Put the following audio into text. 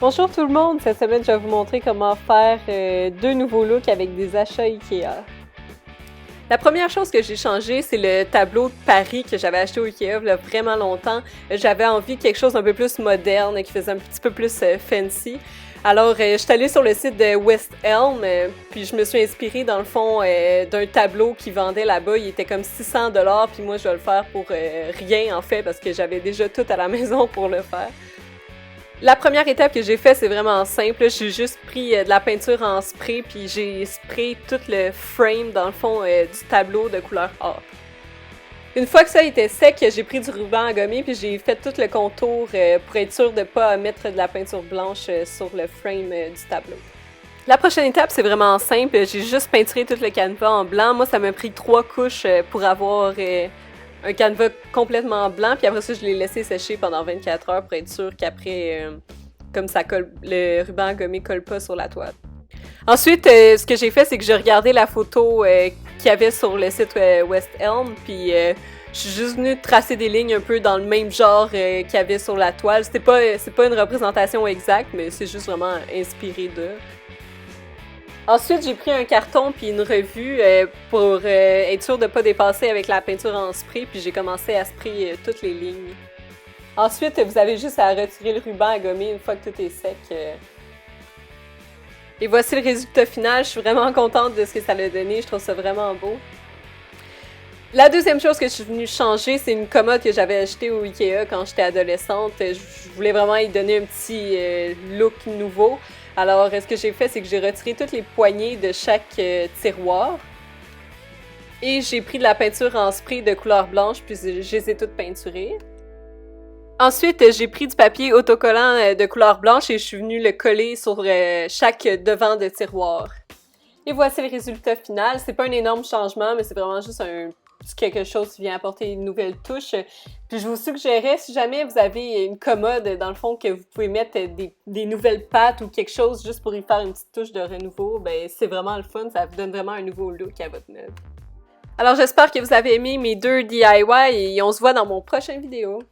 Bonjour tout le monde! Cette semaine, je vais vous montrer comment faire deux nouveaux looks avec des achats IKEA. La première chose que j'ai changé, c'est le tableau de Paris que j'avais acheté au IKEA il y a vraiment longtemps. J'avais envie de quelque chose d'un peu plus moderne, qui faisait un petit peu plus fancy. Alors, je suis allée sur le site de West Elm, puis je me suis inspirée dans le fond d'un tableau qui vendait là-bas. Il était comme 600$, puis moi je vais le faire pour rien en fait, parce que j'avais déjà tout à la maison pour le faire. La première étape que j'ai fait, c'est vraiment simple. J'ai juste pris de la peinture en spray, puis j'ai sprayé tout le frame, dans le fond, du tableau de couleur or. Une fois que ça était sec, j'ai pris du ruban à gommer, puis j'ai fait tout le contour pour être sûr de ne pas mettre de la peinture blanche sur le frame du tableau. La prochaine étape, c'est vraiment simple. J'ai juste peinturé tout le canevas en blanc. Moi, ça m'a pris 3 couches pour avoir un canevas complètement blanc, puis après ça, je l'ai laissé sécher pendant 24 heures pour être sûr qu'après, comme ça colle, le ruban à gommer colle pas sur la toile. Ensuite, ce que j'ai fait, c'est que j'ai regardé la photo qu'il y avait sur le site West Elm, puis je suis juste venue tracer des lignes un peu dans le même genre qu'il y avait sur la toile. C'est pas une représentation exacte, mais c'est juste vraiment inspiré d'eux. Ensuite, j'ai pris un carton puis une revue pour être sûre de ne pas dépasser avec la peinture en spray, puis j'ai commencé à sprayer toutes les lignes. Ensuite, vous avez juste à retirer le ruban à gommer une fois que tout est sec. Et voici le résultat final. Je suis vraiment contente de ce que ça a donné. Je trouve ça vraiment beau. La deuxième chose que je suis venue changer, c'est une commode que j'avais achetée au IKEA quand j'étais adolescente. Je voulais vraiment y donner un petit look nouveau. Alors, ce que j'ai fait, c'est que j'ai retiré toutes les poignées de chaque tiroir. Et j'ai pris de la peinture en spray de couleur blanche, puis je les ai toutes peinturées. Ensuite, j'ai pris du papier autocollant de couleur blanche et je suis venue le coller sur chaque devant de tiroir. Et voici le résultat final. C'est pas un énorme changement, mais c'est vraiment juste quelque chose qui vient apporter une nouvelle touche. Puis je vous suggérais, si jamais vous avez une commode, dans le fond, que vous pouvez mettre des nouvelles pattes ou quelque chose juste pour y faire une petite touche de renouveau, ben c'est vraiment le fun. Ça vous donne vraiment un nouveau look à votre meuble. Alors j'espère que vous avez aimé mes deux DIY et on se voit dans mon prochain vidéo.